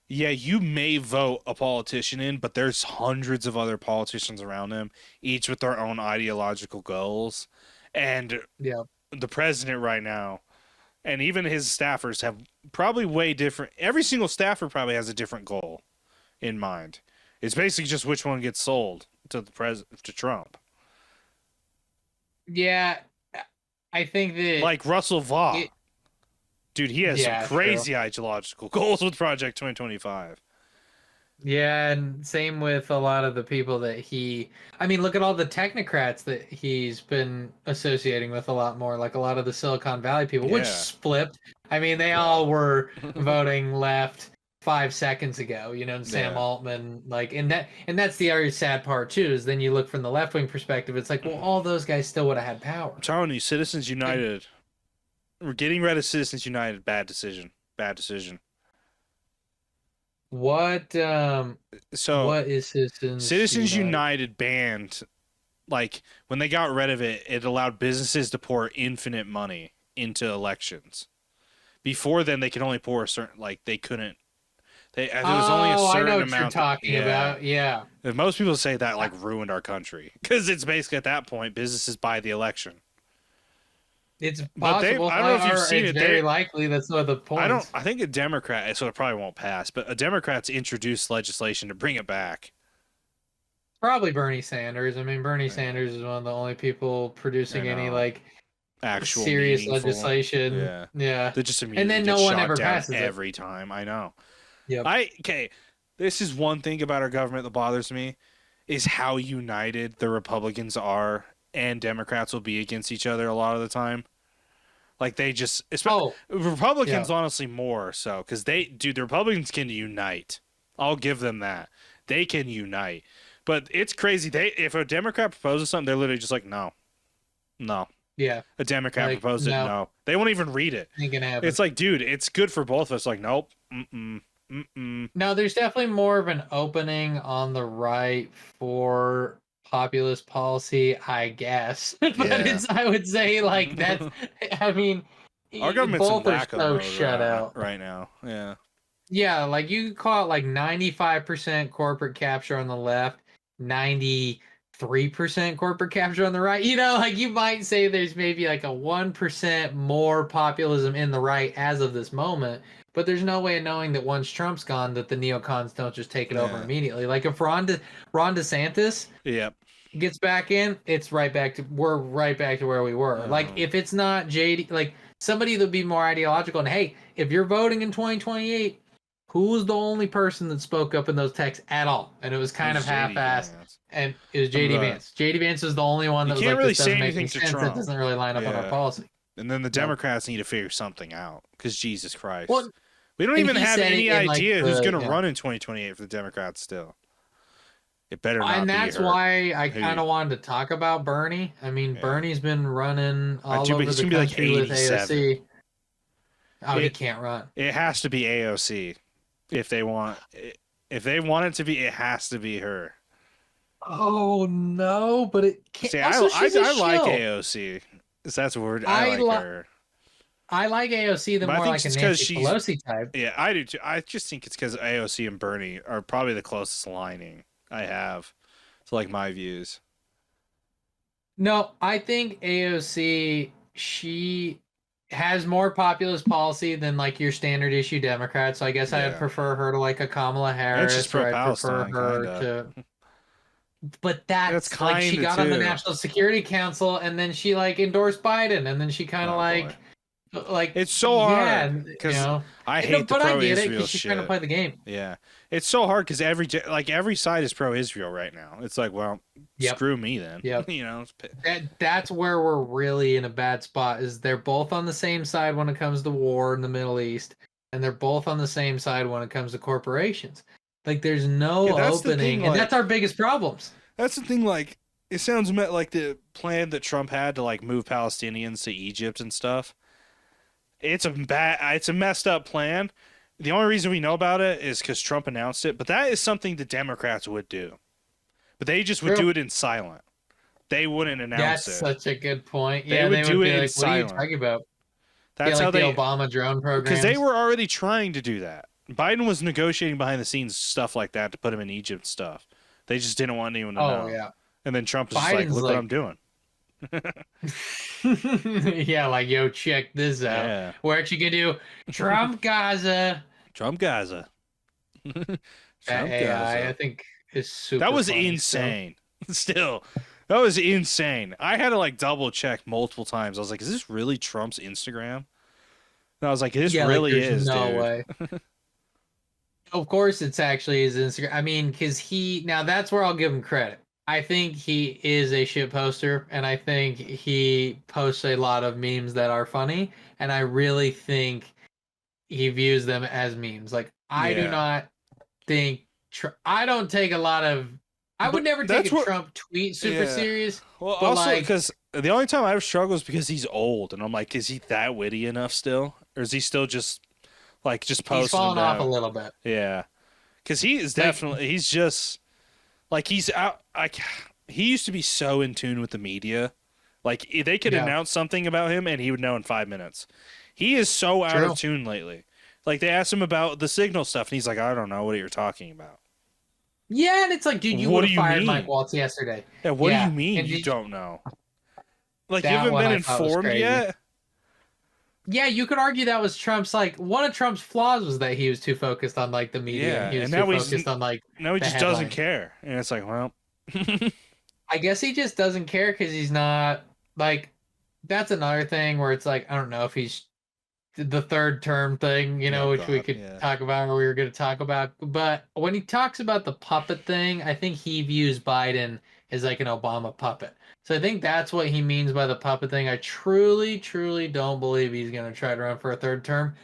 Yeah, you may vote a politician in, but there's hundreds of other politicians around him, each with their own ideological goals. And Yeah. the president right now, and even his staffers have probably way different. Every single staffer probably has a different goal in mind. It's basically just which one gets sold to to Trump. Yeah, I think that Like Russell Vaugh, it dude, he has some yeah, true. crazy ideological goals with Project 2025. Yeah, and same with a lot of the people that I mean, look at all the technocrats that he's been associating with a lot more, like a lot of the Silicon Valley people, which Yeah. flipped. I mean, they all Well. were voting left 5 seconds ago, and Sam Yeah. Altman, like, and that's the other sad part too, is then you look from the left wing perspective, it's like, well, all those guys still would have had power. I'm telling you, Citizens Like, United. We're getting rid of Citizens United. Bad decision. Bad decision. what So what is Citizens Citizens United? United banned, like when they got rid of it, it allowed businesses to pour infinite money into elections. Before then, they could only pour a certain, like they couldn't. There was only a Oh, I know certain what you're amount. talking Yeah. about. Yeah. And most people say that like ruined our country because it's basically at that point businesses buy the election. It's But possible, I don't know if you've or seen it's it. very likely that's one of the I don't. points. I think a Democrat, so it probably won't pass. But a Democrat's introduced legislation to bring it back. Probably Bernie Sanders. I mean, Bernie Yeah, Sanders is one of the only people I producing any know. like Actual serious meaningful. legislation. Yeah, Yeah. they just And immediately then get no one shot ever down passes it. every time. I know. Yep. Okay. This is one thing about our government that bothers me, is how united the Republicans are and Democrats will be against each other a lot of the time. Like they just, Oh, yeah. Republicans honestly more so because the Republicans can unite. I'll give them that. They can unite, but it's crazy. If a Democrat proposes something, they're literally just like, no, no. Yeah. A Democrat Like, proposed it, no, no. They won't even read it. ain't gonna happen. It's like, dude, it's good for both of us. Like, nope, mm-mm, mm-mm. No, there's definitely more of an opening on the right for populist policy, I guess. But Yeah. I would say like that's I mean Our government's in both are wacko so mode shut out. right now. Yeah. Yeah, like you could call it like 95% corporate capture on the left, 93% corporate capture on the right. Like you might say there's maybe like a 1% more populism in the right as of this moment, but there's no way of knowing that once Trump's gone that the neocons don't just take it over Yeah. immediately. Like if Ron DeSantis Yep. gets back in, we're right back to where we were. Like Um, if it's not JD, like somebody that'd be more ideological and hey, if you're voting in 2028, who's the only person that spoke up in those texts at all? And it was It kind of was JD half-assed. Vance. And it was Some of JD Vance. JD Vance is the only one you that was can't like, really this say doesn't make any anything to sense. That Trump. doesn't really line up on our policy. And then the Nope. Democrats need to figure something out because Jesus Christ. Well, we don't and even he have said it any in, like, idea who's going to yeah. run in 2028 for the Democrats still. It better not And be that's her. why I kind of wanted to talk about Bernie. I mean, Yeah. Bernie's been running all But over he's the gonna be like country with 87. AOC. Oh, he can't run. It has to be AOC if they want it to be. It has to be her. Oh no, but it can't. See, Also, she's a I like shill. AOC. That's word. I like her. I like AOC the But more I think like a it's 'cause Nancy she's- Pelosi type. Yeah, I do too. I just think it's because AOC and Bernie are probably the closest aligning I have to like my views. No, I think AOC, she has more populist policy than like your standard issue Democrat. So I guess I'd Yeah. prefer her to like a Kamala And she's Harris, or I'd prefer pro-Palestine, her kinda. to. But that's like she kinda got on the too. National Security Council and then she like endorsed Biden and then she kind of like It's so hard you because know. I hate the But I get it pro-Israel because she's trying to shit. play the game. Yeah, it's so hard because every side is pro-Israel right now. It's like, well, Yep. screw me then. Yep. You know, That's where we're really in a bad spot. Is they're both on the same side when it comes to war in the Middle East, and they're both on the same side when it comes to corporations. Like there's no that's the opening, thing, and that's our biggest problems. That's the thing. Like, it sounds like the plan that Trump had to like move Palestinians to Egypt and stuff. It's a messed up plan. The only reason we know about it is because Trump announced it. But that is something the Democrats would do. But they just would do it in silent. They wouldn't announce That's it. such a good point. They Yeah, would they do would it be in like, "What are you silent. talking about?" That's like how the they Obama drone program. because they were already trying to do that. Biden was negotiating behind the scenes stuff like that to put him in Egypt stuff. They just didn't want anyone to know. Yeah. And then Trump was just like, "Look what I'm doing." Yeah, like, yo, check this out. Yeah. We're actually gonna do Trump Gaza. Trump Gaza. Trump AI, Gaza. I think is super. That was funny, insane. Still, that was insane. I had to like double check multiple times. I was like, "Is this really Trump's Instagram?" And I was like, "This really there's is, no dude." way. Of course, it's actually his Instagram. I mean, because now that's where I'll give him credit. I think he is a shit poster, and I think he posts a lot of memes that are funny, and I really think he views them as memes. Like, I do not think I don't take a lot of. I would never take a Trump tweet super serious. Well, also because the only time I have struggled is because he's old, and I'm like, is he that witty enough still, or is he still just posting? He's fallen off a little bit. Yeah, because he is definitely. He's just like he's out. Like he used to be so in tune with the media. Like they could announce something about him, and he would know in 5 minutes. He is so out of tune lately. Like they asked him about the signal stuff, and he's like, I don't know what you're talking about. Yeah, and it's like, dude, you would have fired Mike Waltz yesterday. Yeah, what do you mean you don't know? Like, you haven't been informed yet? Yeah, you could argue that was Trump's, like, one of Trump's flaws was that he was too focused on, like, the media. Yeah, he was and too now focused on, like, now he just doesn't care. And it's like, well. I guess he just doesn't care because he's not, like, that's another thing where it's like, I don't know if he's the third term thing, which we could talk about, or we were going to talk about. But when he talks about the puppet thing, I think he views Biden as like an Obama puppet. So I think that's what he means by the puppet thing. I truly, truly don't believe he's going to try to run for a third term.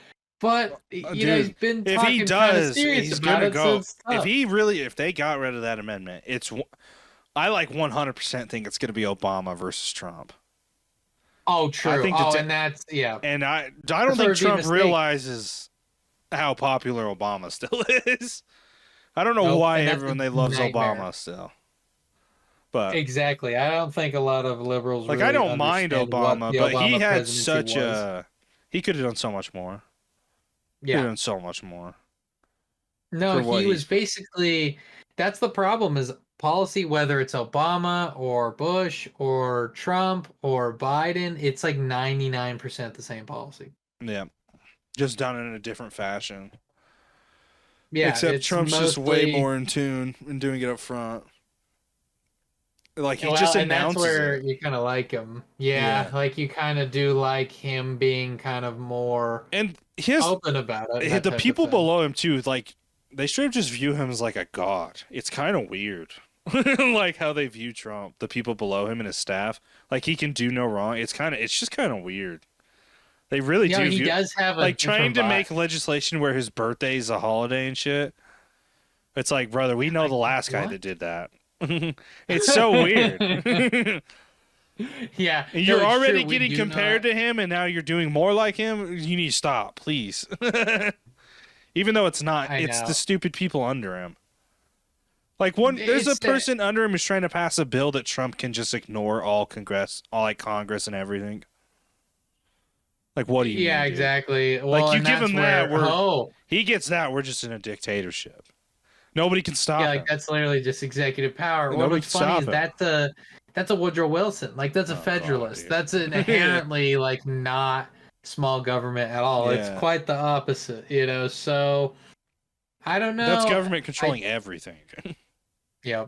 But he's been talking kind of serious he's about gonna it. go. So If they got rid of that amendment, I like 100% think it's going to be Obama versus Trump. Oh, true. And that's And I don't think Trump realizes how popular Obama still is. I don't know why everyone loves Obama still. But exactly, I don't think a lot of liberals I don't mind Obama, but he had he could have done so much more. Yeah, could have done so much more. No, he was basically. That's the problem. Is policy, whether it's Obama or Bush or Trump or Biden, it's like 99% the same policy. Yeah, just done in a different fashion. Yeah, except Trump's just way more in tune and doing it up front. Like he Well, just and that's announces where it. you kind of like him. Yeah, Yeah. like you kind of do like him being kind of more And his open about it and that the type of people thing. below him too, like they straight up just view him as like a god. It's kind of weird. Like how they view Trump, the people below him and his staff. Like he can do no wrong. It's just kind of weird. They really You know, do he view does have a like trying different to vibe. make legislation where his birthday is a holiday and shit. It's like, brother, we know Like the last guy what? that did that. It's so weird. Yeah, no, You're it's true. already We getting do compared not. to him, and now you're doing more like him. You need to stop, please. Even though it's not, I it's the know. stupid people under him. Like there's a It's person under him who's trying to pass a bill that Trump can just ignore all like Congress and everything. Like, what do you yeah, mean, dude? exactly. Like, Well, you and give that's him that, where he gets that, we're just in a dictatorship. Nobody can yeah, stop like him. that's literally just executive power. And Well, nobody what's can funny stop is him. that's a Woodrow Wilson. Like that's a Oh God, federalist. That's an dude. inherently like not small government at all. It's Yeah, quite the opposite, you know. So I don't that's know. government I controlling everything. yeah.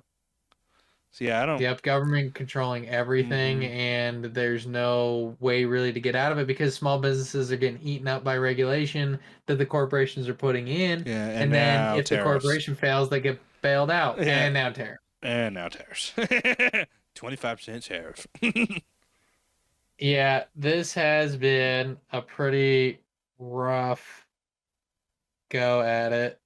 So yeah, I don't. Yep, government controlling everything, Hmm. and there's no way really to get out of it because small businesses are getting eaten up by regulation that the corporations are putting in. Yeah, and And then now if the tariffs. corporation fails, they get bailed out. Yeah, And now tariff. and now tariffs. 25% tariff. Yeah, this has been a pretty rough go at it.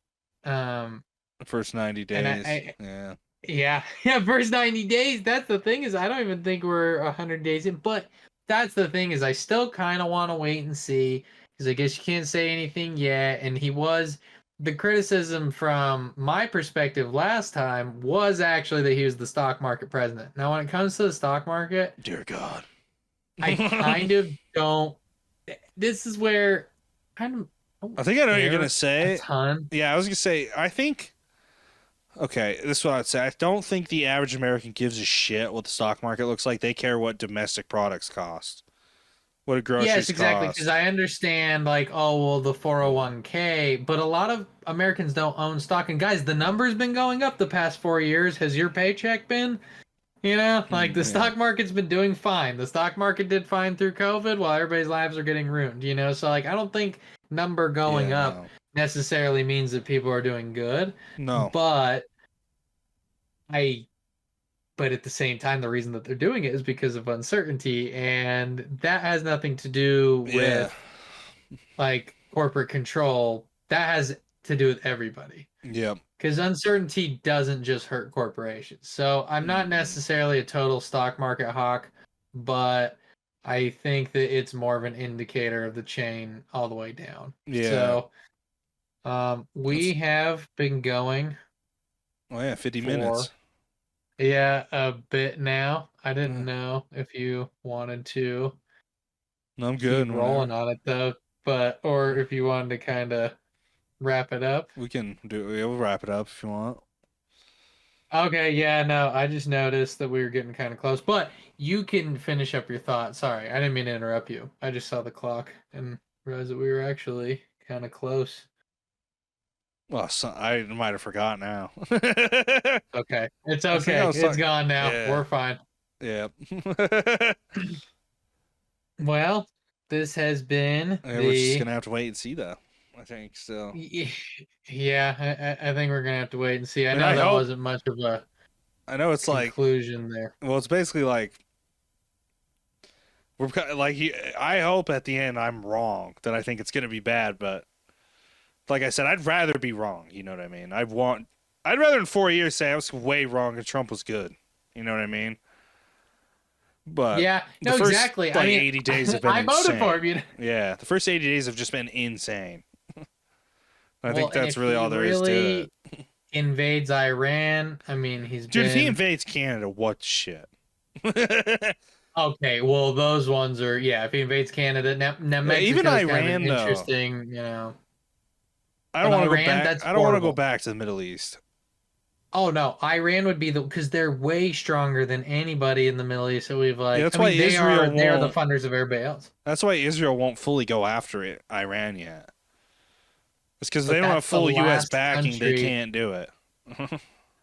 Um, The first 90 and days. Yeah. yeah, yeah, first 90 days. That's the thing is I don't even think we're 100 days in, but that's the thing is I still kind of want to wait and see because I guess you can't say anything yet. And the criticism from my perspective last time was actually that he was the stock market president. Now, when it comes to the stock market, Dear God. I kind I of don't. This is where I kind of don't think I know what you're gonna care a say. ton. Yeah, I was gonna say. I think. Okay, this is what I'd say. I don't think the average American gives a shit what the stock market looks like. They care what domestic products cost, what Yes, groceries exactly. Because cost. I understand, like, oh, well, the 401k, but a lot of Americans don't own stock. And guys, the number's been going up the past 4 years. Has your paycheck been? You know, like the Yeah. stock market's been doing fine. The stock market did fine through COVID while everybody's lives are getting ruined, you know? So, like, I don't think number going Yeah. up No. necessarily means that people are doing good. No. But I but at the same time the reason that they're doing it is because of uncertainty and that has nothing to do Yeah. with like corporate control. That has to do with everybody Yep. because uncertainty doesn't just hurt corporations. So I'm not Mm. necessarily a total stock market hawk, but I think that it's more of an indicator of the chain all the way down. Yeah. So we That's. have been going Oh yeah, 50 for minutes. yeah, a bit now. I didn't Yeah. know if you wanted to No, I'm good. keep Whenever rolling on it though, but or if you wanted to kind of wrap it up. we can do, we'll wrap it up if you want. Okay, yeah, no, I just noticed that we were getting kind of close, but you can finish up your thought. Sorry, I didn't mean to interrupt you. I just saw the clock and realized that we were actually kind of close. Well, I might have forgot now. Okay, it's I think I okay. was It's talking. gone now. Yeah. We're fine. Yeah. Well, this has been Yeah, we're just the gonna have to wait and see, though. I think so. Yeah, I think we're gonna have to wait and see. I I mean, know that wasn't much of a I know it's like, conclusion there. well, it's basically like like I hope at the end I'm wrong that I think it's gonna be bad, but like I said, I'd rather be wrong. You know what I mean? I'd rather in 4 years say I was way wrong and Trump was good. You know what I mean? But Yeah, the no, first exactly. I like mean, 80 days have been I voted for him. insane. You know? Yeah, the first 80 days have just been insane. I Well, think and that's if really he all there is to it. really invades Iran, I mean, he's Dude, if he been invades Canada, what shit? okay. Well, those ones are yeah. If he invades Canada, now Yeah, even Mexico's kind of an Iran though. interesting, you know. I But don't want to go Iran, back. that's I don't want to go horrible. back to the Middle East. Oh no, Iran would be the because they're way stronger than anybody in the Middle East. So we've Yeah, like, that's I why mean, Israel they are the won't. funders of everybody else. That's why Israel won't fully go after it, Iran yet. It's because they But don't have that's the full U.S. last backing. They country. can't do it.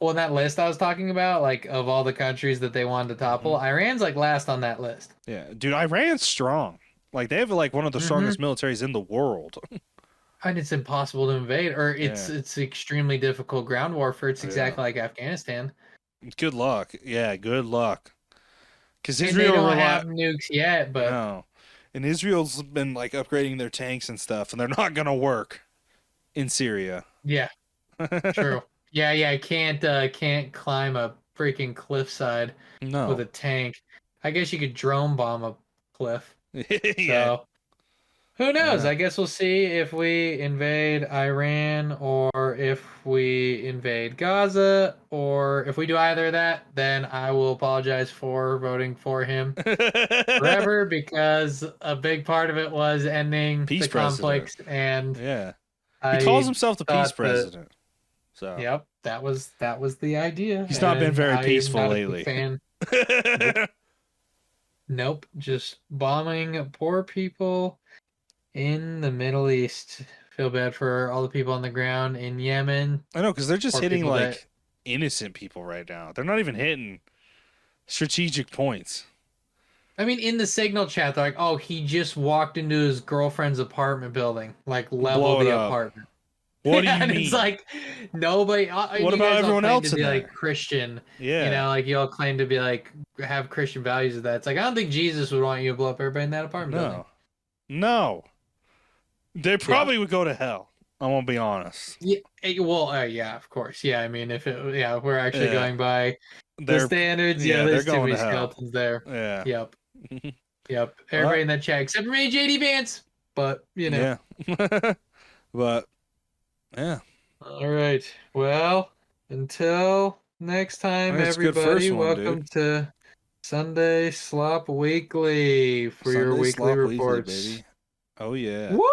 Well, that list I was talking about, like of all the countries that they wanted to topple, Hmm. Iran's like last on that list. Yeah, dude, Iran's strong. Like they have like one of the Mm-hmm. strongest militaries in the world. And it's impossible to invade, or Yeah, it's extremely difficult ground warfare. It's yeah. exactly like Afghanistan, Good luck. Yeah, good luck. Because and they Israel don't rely have nukes yet. But no, and Israel's been like upgrading their tanks and stuff, and they're not gonna work in Syria. yeah, true. Yeah, yeah. Can't climb a freaking cliffside with No. a tank. I guess you could drone bomb a cliff. Yeah. So who knows? Uh, I guess we'll see if we invade Iran or if we invade Gaza, or if we do either of that, then I will apologize for voting for him forever because a big part of it was ending Peace the president. conflicts, and Yeah. He calls I himself the peace thought that, president. So yep, that was the idea, he's not been and very I am peaceful not a big lately. fan. Nope, nope, just bombing poor people in the Middle East. Feel bad for all the people on the ground in Yemen. I know, because they're just Poor hitting people that, like innocent people right now. They're not even hitting strategic points. I mean, in the signal chat, they're like, "Oh, he just walked into his girlfriend's apartment building, like level Blow it the up. apartment." What do you And it's mean? like nobody. And What you about guys all everyone claim to else in be like there? Christian, Yeah. like you all claim to be like have Christian values of that. It's like I don't think Jesus would want you to blow up everybody in that apartment building. No. No. They Yeah. probably would go to hell. I'm gonna be honest. Yeah, well, yeah, of course. Yeah, I mean, if we're actually Yeah. going by the They're standards, yeah, yeah, they're there's too going many to hell. skeletons there. Yeah. Yep, yep. Everybody But in that chat except for me, JD Vance. But yeah. But yeah. all right. Well, until next time, It's a good everybody. first one, dude. Welcome to Sunday Slop Weekly for your Sunday weekly Slop Weekly, reports. baby. Oh yeah. Woo!